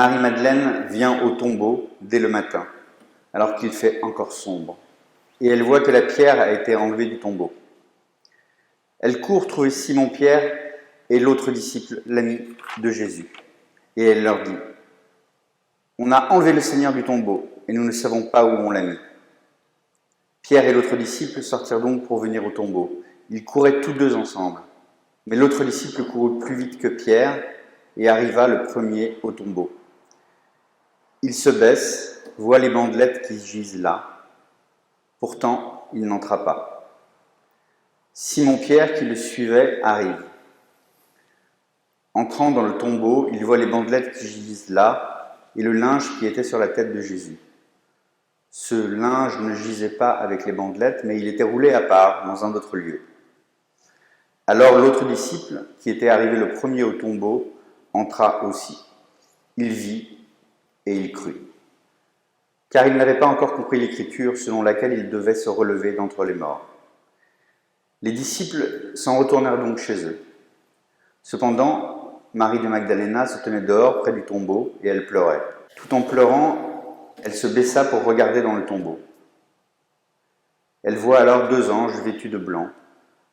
Marie-Madeleine vient au tombeau dès le matin, alors qu'il fait encore sombre, et elle voit que la pierre a été enlevée du tombeau. Elle court trouver Simon-Pierre et l'autre disciple, l'ami de Jésus, et elle leur dit : « On a enlevé le Seigneur du tombeau, et nous ne savons pas où on l'a mis. » Pierre et l'autre disciple sortirent donc pour venir au tombeau. Ils couraient tous deux ensemble. Mais l'autre disciple courut plus vite que Pierre et arriva le premier au tombeau. Il se baisse, voit les bandelettes qui gisent là. Pourtant, il n'entra pas. Simon-Pierre, qui le suivait, arrive. Entrant dans le tombeau, il voit les bandelettes qui gisent là et le linge qui était sur la tête de Jésus. Ce linge ne gisait pas avec les bandelettes, mais il était roulé à part dans un autre lieu. Alors l'autre disciple, qui était arrivé le premier au tombeau, entra aussi. Il vit et il crut. Car il n'avait pas encore compris l'écriture selon laquelle il devait se relever d'entre les morts. Les disciples s'en retournèrent donc chez eux. Cependant, Marie de Magdalena se tenait dehors près du tombeau et elle pleurait. Tout en pleurant, elle se baissa pour regarder dans le tombeau. Elle voit alors 2 anges vêtus de blanc,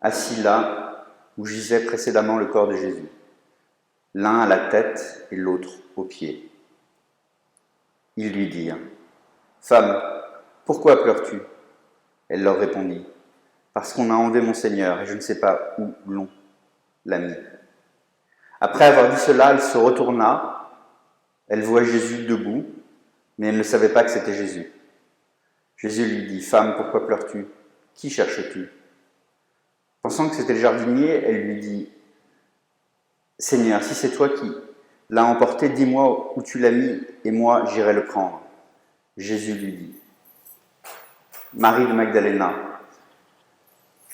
assis là où gisait précédemment le corps de Jésus, l'un à la tête et l'autre aux pieds. Ils lui dirent : « Femme, pourquoi pleures-tu » Elle leur répondit : « Parce qu'on a enlevé mon Seigneur et je ne sais pas où l'on l'a mis. » Après avoir dit cela, elle se retourna. Elle voit Jésus debout, mais elle ne savait pas que c'était Jésus. Jésus lui dit : « Femme, pourquoi pleures-tu ? Qui cherches-tu » Pensant que c'était le jardinier, elle lui dit : « Seigneur, si c'est toi qui l'as emporté, dis-moi où tu l'as mis, et moi j'irai le prendre. » Jésus lui dit : « Marie de Magdalena. »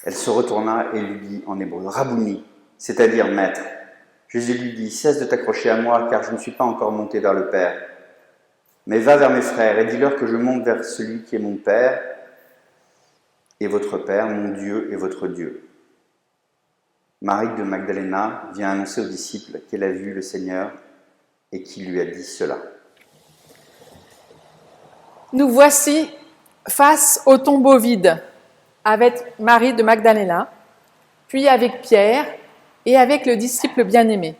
Elle se retourna et lui dit en hébreu : « Rabouni », c'est-à-dire maître. Jésus lui dit : « Cesse de t'accrocher à moi, car je ne suis pas encore monté vers le Père. Mais va vers mes frères et dis-leur que je monte vers celui qui est mon Père et votre Père, mon Dieu et votre Dieu. » Marie de Magdalena vient annoncer aux disciples qu'elle a vu le Seigneur et qu'il lui a dit cela. Nous voici face au tombeau vide, avec Marie de Magdalena, puis avec Pierre et avec le disciple bien-aimé.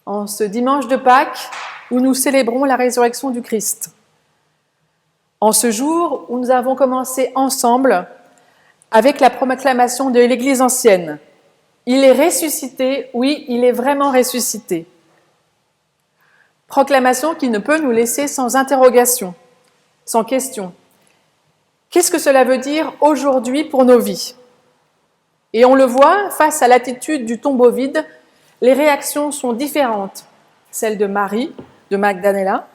En ce dimanche de Pâques, où nous célébrons la résurrection du Christ. En ce jour où nous avons commencé ensemble avec la proclamation de l'Église ancienne. Il est ressuscité, oui, il est vraiment ressuscité. Proclamation qui ne peut nous laisser sans interrogation, sans question. Qu'est-ce que cela veut dire aujourd'hui pour nos vies ? Et on le voit, face à l'attitude du tombeau vide, les réactions sont différentes. Celle de Marie, de Magdalena,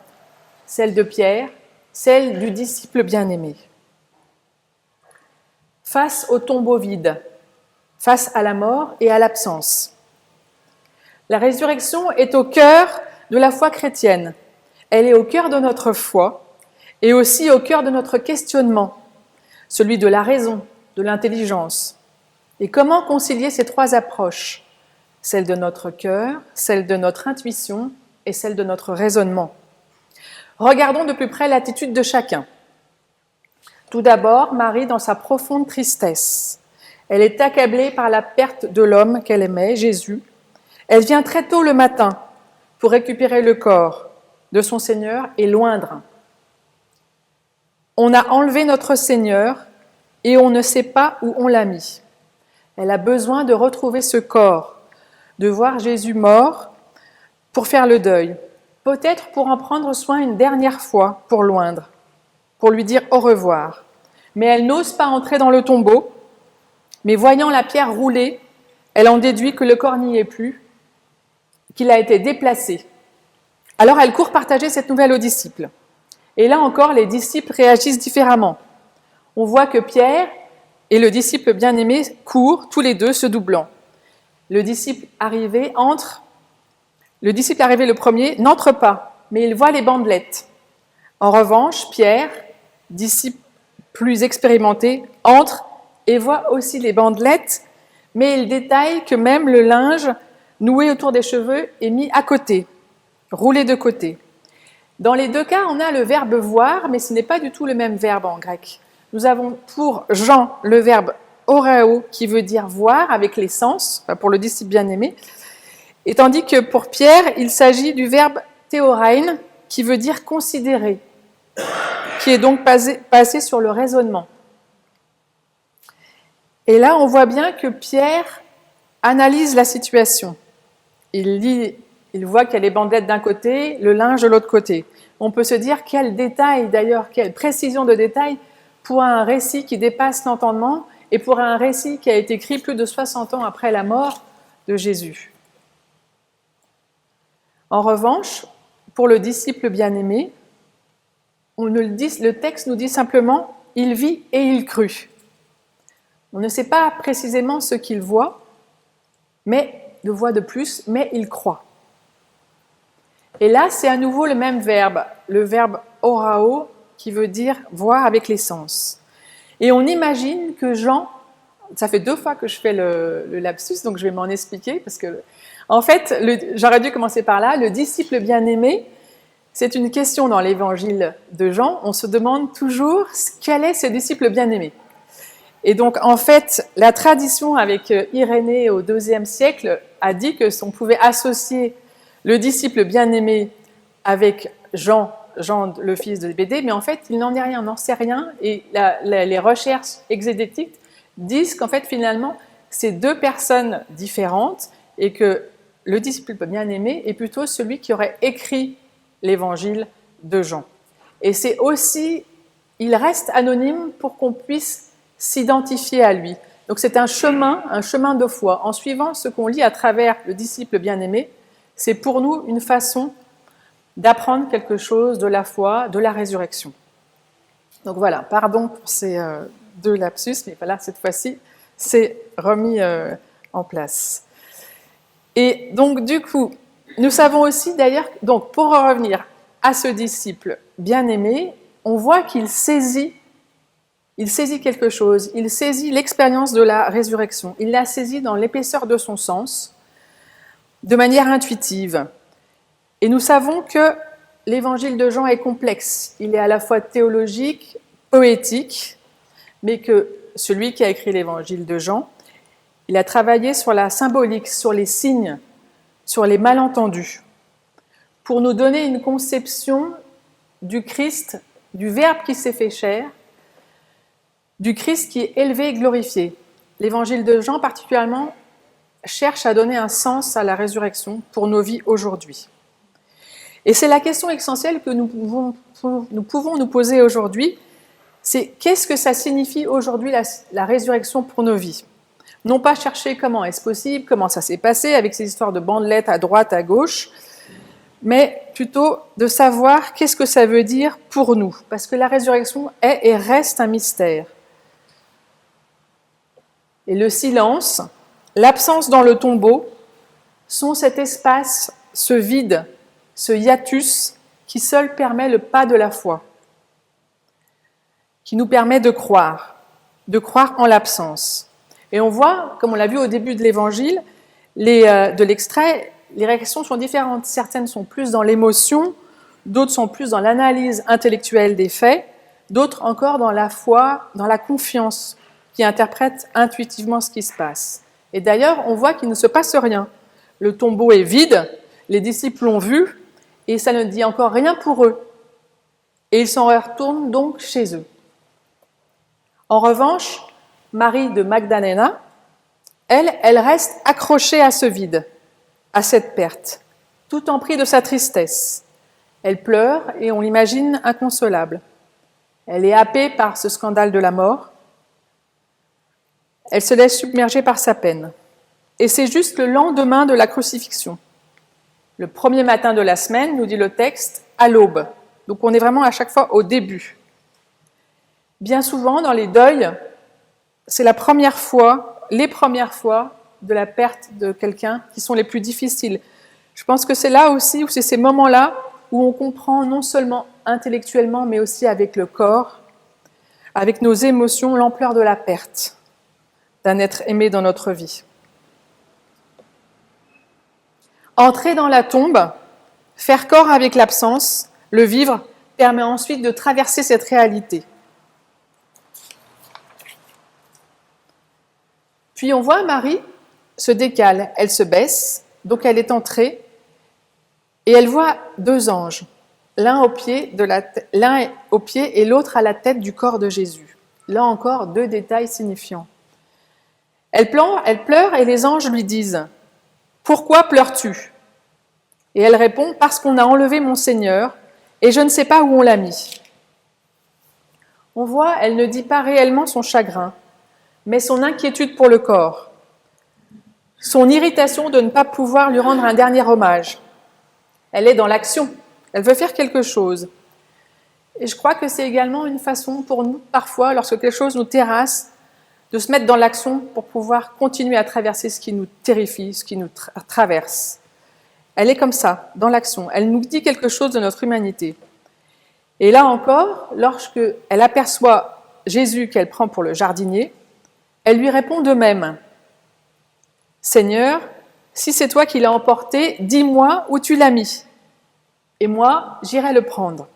celle de Pierre, celle du disciple bien-aimé. Face au tombeau vide, face à la mort et à l'absence. La résurrection est au cœur de la foi chrétienne. Elle est au cœur de notre foi et aussi au cœur de notre questionnement, celui de la raison, de l'intelligence. Et comment concilier ces 3 approches ? Celle de notre cœur, celle de notre intuition et celle de notre raisonnement. Regardons de plus près l'attitude de chacun. Tout d'abord, Marie dans sa profonde tristesse. Elle est accablée par la perte de l'homme qu'elle aimait, Jésus. Elle vient très tôt le matin pour récupérer le corps de son Seigneur et l'oindre. On a enlevé notre Seigneur et on ne sait pas où on l'a mis. Elle a besoin de retrouver ce corps, de voir Jésus mort pour faire le deuil, peut-être pour en prendre soin une dernière fois pour l'oindre, pour lui dire au revoir. Mais elle n'ose pas entrer dans le tombeau. Mais voyant la pierre rouler, elle en déduit que le corps n'y est plus, qu'il a été déplacé. Alors elle court partager cette nouvelle aux disciples. Et là encore, les disciples réagissent différemment. On voit que Pierre et le disciple bien-aimé courent, tous les deux se doublant. Le disciple arrivé le premier, n'entre pas, mais il voit les bandelettes. En revanche, Pierre, disciple plus expérimenté, entre et voit aussi les bandelettes, mais il détaille que même le linge noué autour des cheveux est mis à côté. roulé de côté. Dans les deux cas, on a le verbe voir, mais ce n'est pas du tout le même verbe en grec. Nous avons pour Jean le verbe orao, qui veut dire voir avec les sens, pour le disciple bien-aimé, et tandis que pour Pierre, il s'agit du verbe théorein, qui veut dire considérer, qui est donc basé sur le raisonnement. Et là, on voit bien que Pierre analyse la situation. Il voit qu'il y a les bandelettes d'un côté, le linge de l'autre côté. On peut se dire quel détail, d'ailleurs, quelle précision de détail pour un récit qui dépasse l'entendement et pour un récit qui a été écrit plus de 60 ans après la mort de Jésus. En revanche, pour le disciple bien-aimé, le texte nous dit simplement « il vit et il crut ». On ne sait pas précisément ce qu'il voit, mais de plus, mais il croit. Et là, c'est à nouveau le même verbe, le verbe orao, qui veut dire voir avec les sens. Et on imagine que Jean, ça fait 2 fois que je fais le lapsus, donc je vais m'en expliquer, parce que, en fait, j'aurais dû commencer par là, le disciple bien-aimé, c'est une question dans l'évangile de Jean, on se demande toujours quel est ce disciple bien-aimé. Et donc, en fait, la tradition avec Irénée au IIe siècle a dit que on pouvait associer le disciple bien-aimé avec Jean, le fils de Zébédée, mais en fait, il n'en est rien, on n'en sait rien, et les recherches exégétiques disent qu'en fait, finalement, c'est 2 personnes différentes, et que le disciple bien-aimé est plutôt celui qui aurait écrit l'évangile de Jean. Et c'est aussi, il reste anonyme pour qu'on puisse s'identifier à lui. Donc c'est un chemin de foi. En suivant ce qu'on lit à travers le disciple bien-aimé, c'est pour nous une façon d'apprendre quelque chose de la foi, de la résurrection. Donc voilà, pardon pour ces 2 lapsus, mais voilà, cette fois-ci, c'est remis en place. Et donc du coup, nous savons aussi d'ailleurs, donc pour en revenir à ce disciple bien-aimé, on voit qu'il saisit quelque chose, il saisit l'expérience de la résurrection, il la saisit dans l'épaisseur de son sens, de manière intuitive. Et nous savons que l'évangile de Jean est complexe, il est à la fois théologique, poétique, mais que celui qui a écrit l'évangile de Jean, il a travaillé sur la symbolique, sur les signes, sur les malentendus, pour nous donner une conception du Christ, du Verbe qui s'est fait chair, du Christ qui est élevé et glorifié. L'évangile de Jean, particulièrement, cherche à donner un sens à la résurrection pour nos vies aujourd'hui. Et c'est la question essentielle que nous pouvons nous poser aujourd'hui, c'est qu'est-ce que ça signifie aujourd'hui la résurrection pour nos vies ? Non pas chercher comment est-ce possible, comment ça s'est passé avec ces histoires de bandelettes à droite, à gauche, mais plutôt de savoir qu'est-ce que ça veut dire pour nous, parce que la résurrection est et reste un mystère. Et le silence, l'absence dans le tombeau, sont cet espace, ce vide, ce hiatus qui seul permet le pas de la foi, qui nous permet de croire en l'absence. Et on voit, comme on l'a vu au début de l'évangile, de l'extrait, les réactions sont différentes. Certaines sont plus dans l'émotion, d'autres sont plus dans l'analyse intellectuelle des faits, d'autres encore dans la foi, dans la confiance, qui interprètent intuitivement ce qui se passe. Et d'ailleurs, on voit qu'il ne se passe rien. Le tombeau est vide, les disciples l'ont vu, et ça ne dit encore rien pour eux. Et ils s'en retournent donc chez eux. En revanche, Marie de Magdalena, elle reste accrochée à ce vide, à cette perte, tout empris de sa tristesse. Elle pleure et on l'imagine inconsolable. Elle est happée par ce scandale de la mort. Elle se laisse submerger par sa peine. Et c'est juste le lendemain de la crucifixion. Le premier matin de la semaine, nous dit le texte, à l'aube. Donc on est vraiment à chaque fois au début. Bien souvent, dans les deuils, c'est les premières fois de la perte de quelqu'un qui sont les plus difficiles. Je pense que c'est là aussi, où c'est ces moments-là où on comprend non seulement intellectuellement, mais aussi avec le corps, avec nos émotions, l'ampleur de la perte d'un être aimé dans notre vie. Entrer dans la tombe, Faire corps avec l'absence, le vivre, permet ensuite de traverser cette réalité. Puis on voit Marie se décale, elle se baisse, donc elle est entrée, et elle voit deux anges, l'un au pied et l'autre à la tête du corps de Jésus. Là encore, deux détails signifiants. Elle pleure et les anges lui disent « Pourquoi pleures-tu » Et elle répond « Parce qu'on a enlevé mon Seigneur et je ne sais pas où on l'a mis. » On voit, elle ne dit pas réellement son chagrin, mais son inquiétude pour le corps, son irritation de ne pas pouvoir lui rendre un dernier hommage. Elle est dans l'action, elle veut faire quelque chose. Et je crois que c'est également une façon pour nous, parfois, lorsque quelque chose nous terrasse, de se mettre dans l'action pour pouvoir continuer à traverser ce qui nous terrifie, ce qui nous traverse. Elle est comme ça, dans l'action. Elle nous dit quelque chose de notre humanité. Et là encore, lorsqu'elle aperçoit Jésus qu'elle prend pour le jardinier, elle lui répond de même. « Seigneur, si c'est toi qui l'as emporté, dis-moi où tu l'as mis, et moi, j'irai le prendre. »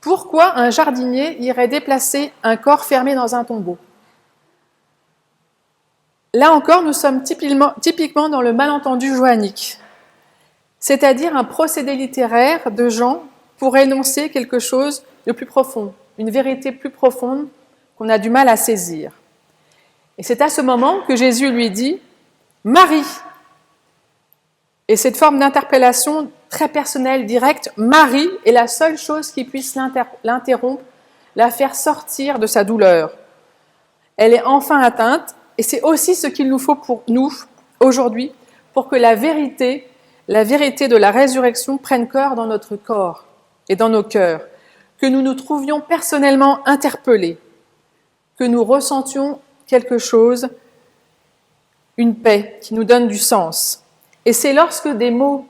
Pourquoi un jardinier irait déplacer un corps fermé dans un tombeau ? Là encore, nous sommes typiquement dans le malentendu johannique, c'est-à-dire un procédé littéraire de Jean pour énoncer quelque chose de plus profond, une vérité plus profonde qu'on a du mal à saisir. Et c'est à ce moment que Jésus lui dit « Marie !» Et cette forme d'interpellation très personnelle, directe, Marie est la seule chose qui puisse l'interrompre, la faire sortir de sa douleur. Elle est enfin atteinte, et c'est aussi ce qu'il nous faut pour nous, aujourd'hui, pour que la vérité de la résurrection prenne corps dans notre corps et dans nos cœurs, que nous nous trouvions personnellement interpellés, que nous ressentions quelque chose, une paix qui nous donne du sens. Et c'est lorsque des mots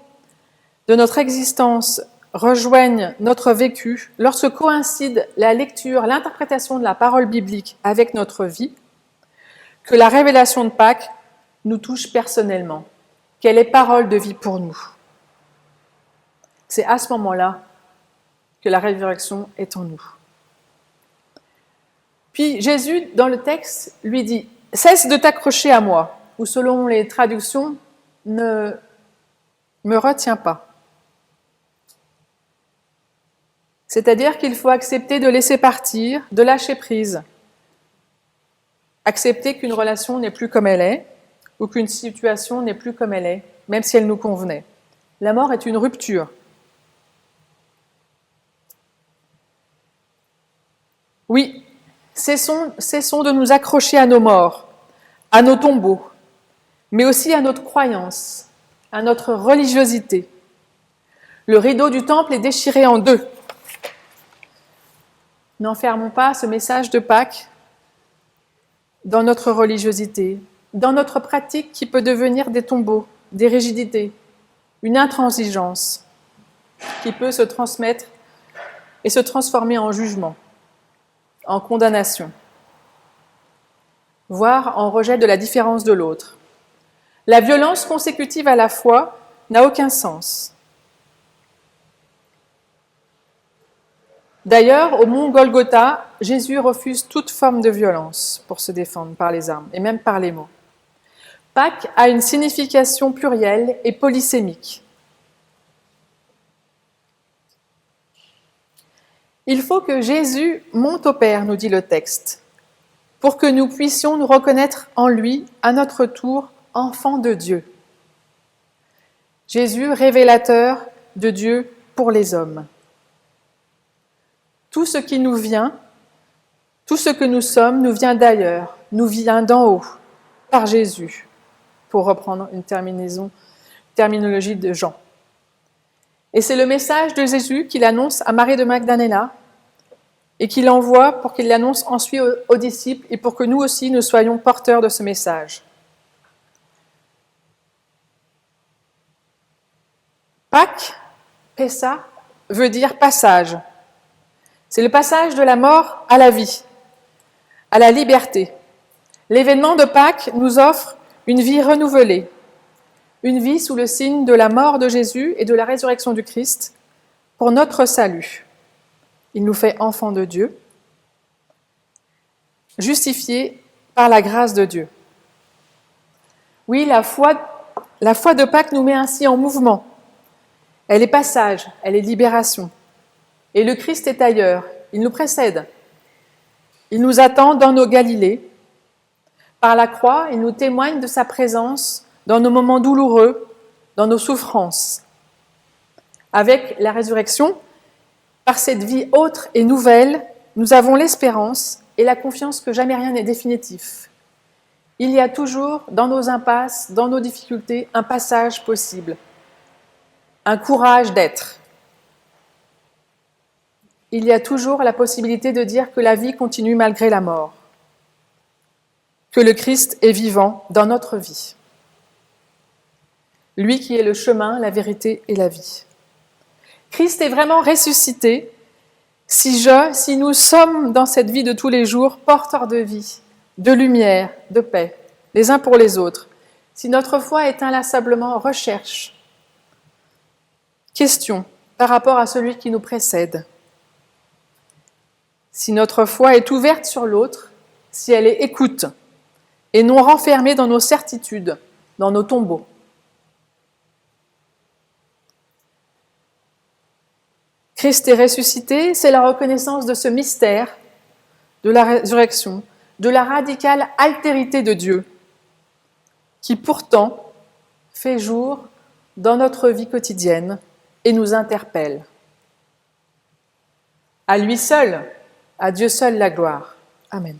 de notre existence rejoignent notre vécu, lorsque coïncide la lecture, l'interprétation de la parole biblique avec notre vie, que la révélation de Pâques nous touche personnellement, qu'elle est parole de vie pour nous. C'est à ce moment-là que la résurrection est en nous. Puis Jésus, dans le texte, lui dit « Cesse de t'accrocher à moi » ou selon les traductions, « Ne me retiens pas ». C'est-à-dire qu'il faut accepter de laisser partir, de lâcher prise. Accepter qu'une relation n'est plus comme elle est, ou qu'une situation n'est plus comme elle est, même si elle nous convenait. La mort est une rupture. Oui, cessons de nous accrocher à nos morts, à nos tombeaux, mais aussi à notre croyance, à notre religiosité. Le rideau du temple est déchiré en deux. N'enfermons pas ce message de Pâques dans notre religiosité, dans notre pratique qui peut devenir des tombeaux, des rigidités, une intransigeance qui peut se transmettre et se transformer en jugement, en condamnation, voire en rejet de la différence de l'autre. La violence consécutive à la foi n'a aucun sens. D'ailleurs, au mont Golgotha, Jésus refuse toute forme de violence pour se défendre par les armes et même par les mots. Pâques a une signification plurielle et polysémique. Il faut que Jésus monte au Père, nous dit le texte, pour que nous puissions nous reconnaître en lui, à notre tour, enfants de Dieu. Jésus, révélateur de Dieu pour les hommes. Tout ce qui nous vient, tout ce que nous sommes, nous vient d'ailleurs, nous vient d'en haut, par Jésus, pour reprendre une terminologie de Jean. Et c'est le message de Jésus qu'il annonce à Marie de Magdala et qu'il envoie pour qu'il l'annonce ensuite aux disciples et pour que nous aussi nous soyons porteurs de ce message. Pâques, Pessa, veut dire passage. C'est le passage de la mort à la vie, à la liberté. L'événement de Pâques nous offre une vie renouvelée, une vie sous le signe de la mort de Jésus et de la résurrection du Christ pour notre salut. Il nous fait enfants de Dieu, justifiés par la grâce de Dieu. Oui, la foi de Pâques nous met ainsi en mouvement. Elle est passage, elle est libération. Et le Christ est ailleurs, il nous précède. Il nous attend dans nos Galilées. Par la croix, il nous témoigne de sa présence dans nos moments douloureux, dans nos souffrances. Avec la résurrection, par cette vie autre et nouvelle, nous avons l'espérance et la confiance que jamais rien n'est définitif. Il y a toujours, dans nos impasses, dans nos difficultés, un passage possible, un courage d'être. Il y a toujours la possibilité de dire que la vie continue malgré la mort, que le Christ est vivant dans notre vie. Lui qui est le chemin, la vérité et la vie. Christ est vraiment ressuscité si nous sommes dans cette vie de tous les jours porteurs de vie, de lumière, de paix, les uns pour les autres, si notre foi est inlassablement recherche. Question par rapport à celui qui nous précède. Si notre foi est ouverte sur l'autre, si elle est écoute et non renfermée dans nos certitudes, dans nos tombeaux. Christ est ressuscité, c'est la reconnaissance de ce mystère, de la résurrection, de la radicale altérité de Dieu, qui pourtant fait jour dans notre vie quotidienne et nous interpelle. À lui seul, à Dieu seul la gloire. Amen.